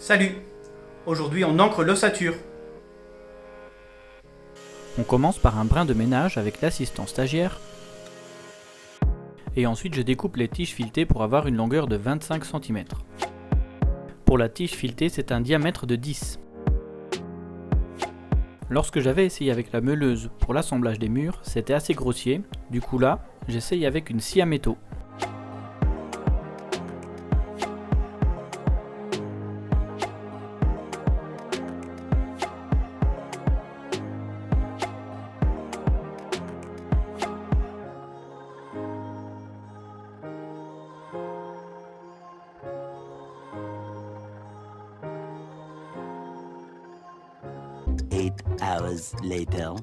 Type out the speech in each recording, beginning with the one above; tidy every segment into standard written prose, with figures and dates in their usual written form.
Salut! Aujourd'hui on encre l'ossature. On commence par un brin de ménage avec l'assistant stagiaire et ensuite je découpe les tiges filetées pour avoir une longueur de 25 cm. Pour la tige filetée, c'est un diamètre de 10. Lorsque j'avais essayé avec la meuleuse pour l'assemblage des murs, c'était assez grossier, du coup là, j'essaye avec une scie à métaux. Eight hours later.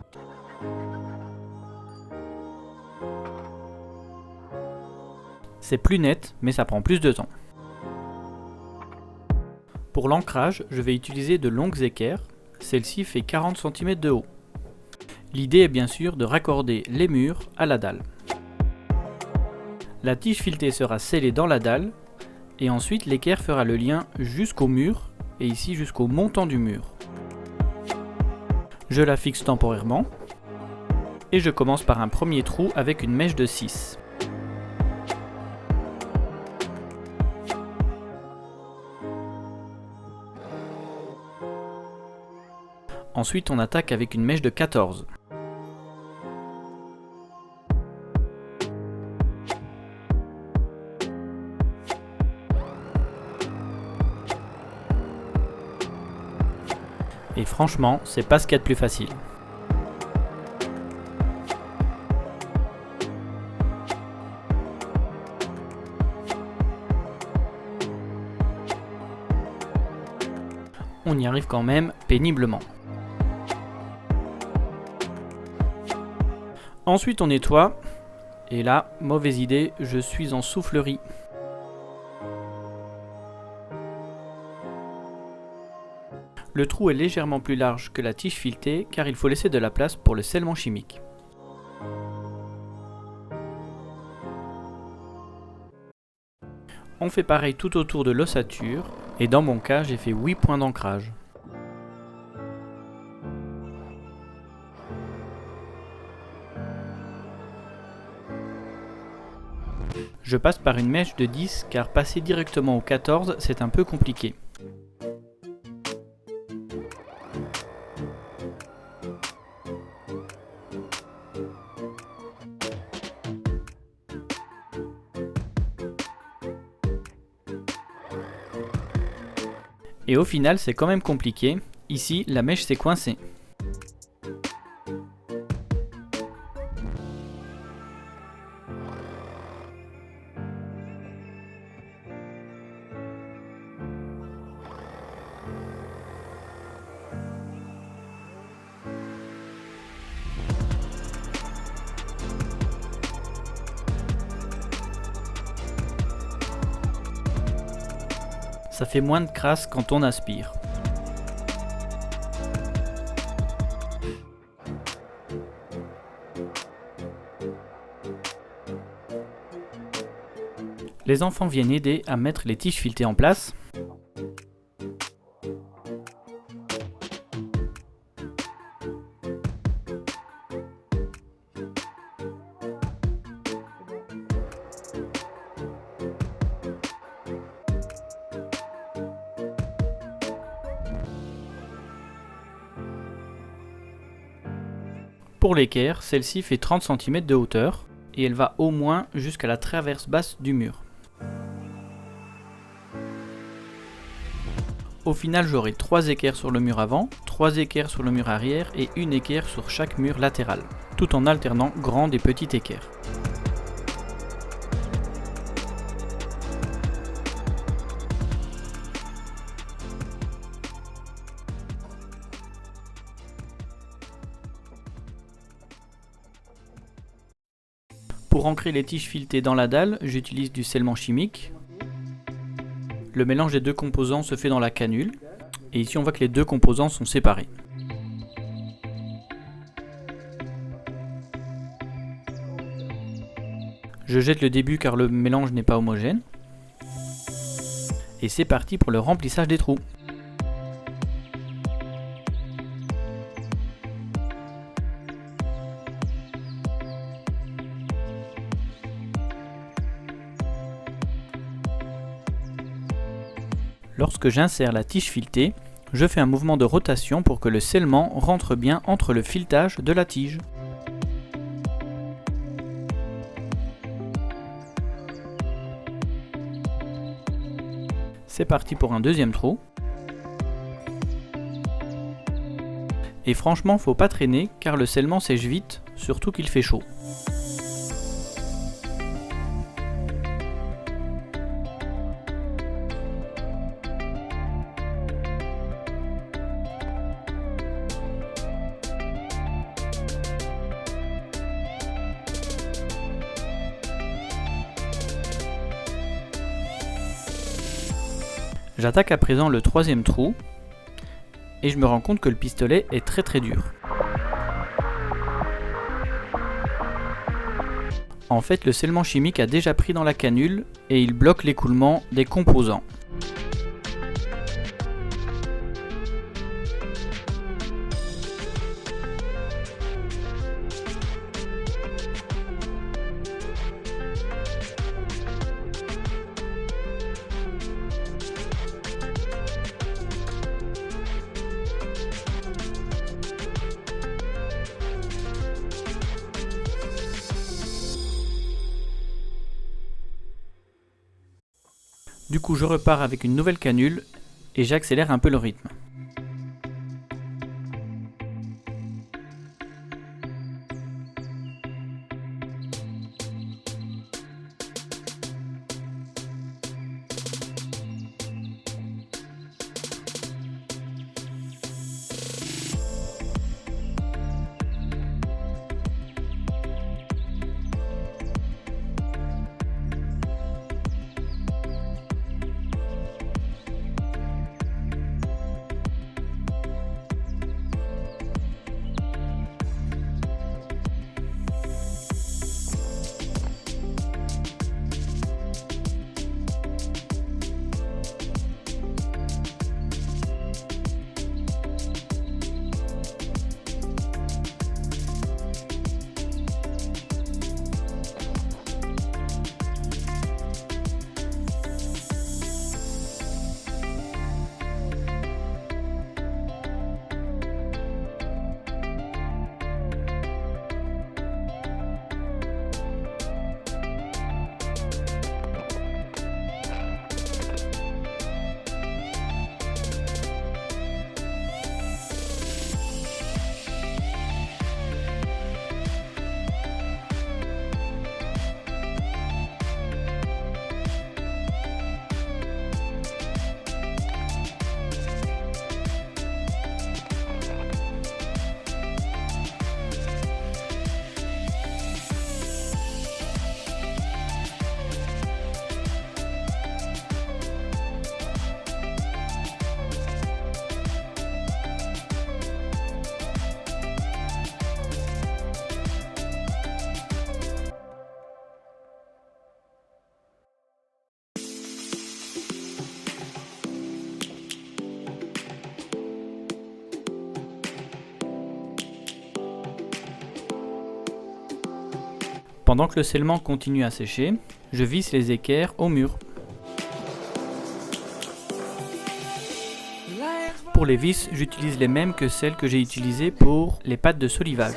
C'est plus net, mais ça prend plus de temps. Pour l'ancrage, je vais utiliser de longues équerres. Celle-ci fait 40 cm de haut. L'idée est bien sûr de raccorder les murs à la dalle. La tige filetée sera scellée dans la dalle et ensuite l'équerre fera le lien jusqu'au mur et ici jusqu'au montant du mur. Je la fixe temporairement et je commence par un premier trou avec une mèche de 6. Ensuite on attaque avec une mèche de 14. Et franchement, c'est pas ce qu'il y a de plus facile. On y arrive quand même péniblement. Ensuite on nettoie, et là, mauvaise idée, je suis en soufflerie. Le trou est légèrement plus large que la tige filetée car il faut laisser de la place pour le scellement chimique. On fait pareil tout autour de l'ossature, et dans mon cas j'ai fait 8 points d'ancrage. Je passe par une mèche de 10 car passer directement au 14 c'est un peu compliqué. Et au final c'est quand même compliqué, ici la mèche s'est coincée. Ça fait moins de crasse quand on aspire. Les enfants viennent aider à mettre les tiges filetées en place. Pour l'équerre, celle-ci fait 30 cm de hauteur et elle va au moins jusqu'à la traverse basse du mur. Au final, j'aurai 3 équerres sur le mur avant, 3 équerres sur le mur arrière et une équerre sur chaque mur latéral, tout en alternant grande et petite équerre. Pour ancrer les tiges filetées dans la dalle, j'utilise du scellement chimique. Le mélange des deux composants se fait dans la canule, et ici on voit que les deux composants sont séparés. Je jette le début car le mélange n'est pas homogène. Et c'est parti pour le remplissage des trous. Lorsque j'insère la tige filetée, je fais un mouvement de rotation pour que le scellement rentre bien entre le filetage de la tige. C'est parti pour un deuxième trou. Et franchement, faut pas traîner car le scellement sèche vite, surtout qu'il fait chaud. J'attaque à présent le troisième trou et je me rends compte que le pistolet est très dur. En fait, le scellement chimique a déjà pris dans la canule et il bloque l'écoulement des composants. Du coup, je repars avec une nouvelle canule et j'accélère un peu le rythme. Pendant que le scellement continue à sécher, je visse les équerres au mur. Pour les vis, j'utilise les mêmes que celles que j'ai utilisées pour les pattes de solivage,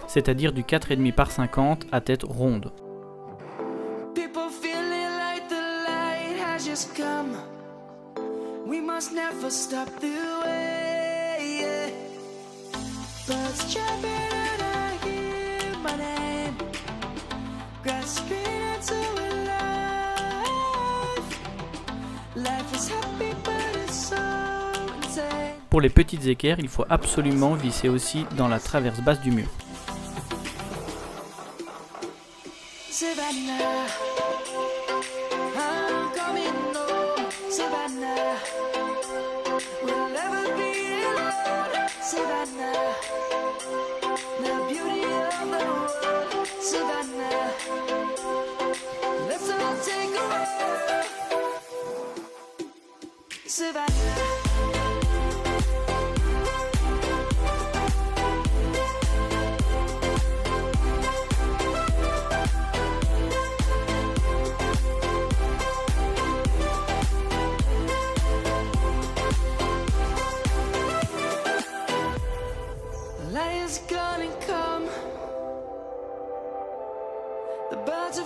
c'est-à-dire du 4,5 par 50 à tête ronde. Pour les petites équerres, il faut absolument visser aussi dans la traverse basse du mur.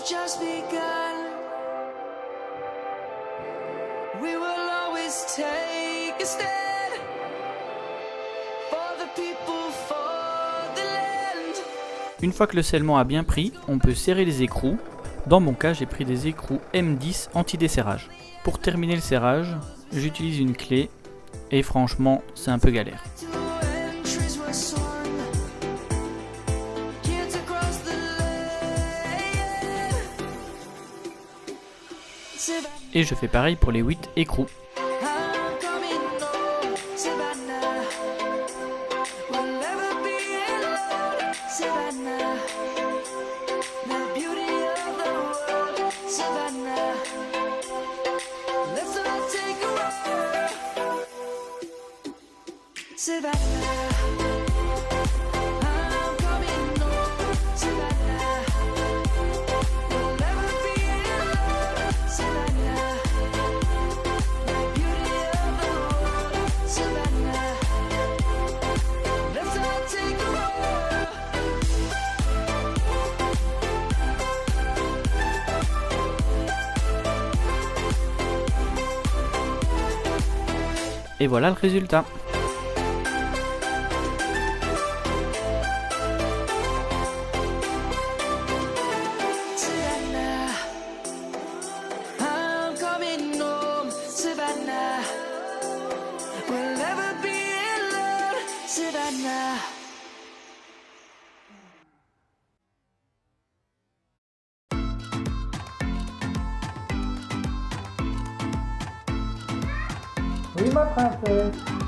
have just begun. We will always take a stand for the people, for the land. Une fois que le scellement a bien pris, on peut serrer les écrous. Dans mon cas, j'ai pris des écrous M10 anti-desserrage. Pour terminer le serrage, j'utilise une clé et franchement, c'est un peu galère. Two entries were sworn. Kids across the lane. Savannah, Et je fais pareil pour les 8 écrous. I'm coming home. Savannah, we'll never be alone. Savannah, the beauty of the world. Savannah, let's all take a walk. Savannah, I'm coming home. Savannah, we'll never be alone. Savannah, the beauty of the world. Savannah, let's all take a walk. Et voilà le résultat. Savannah, I'm coming home. Savannah, we'll never be alone. Savannah. Oui, ma princesse.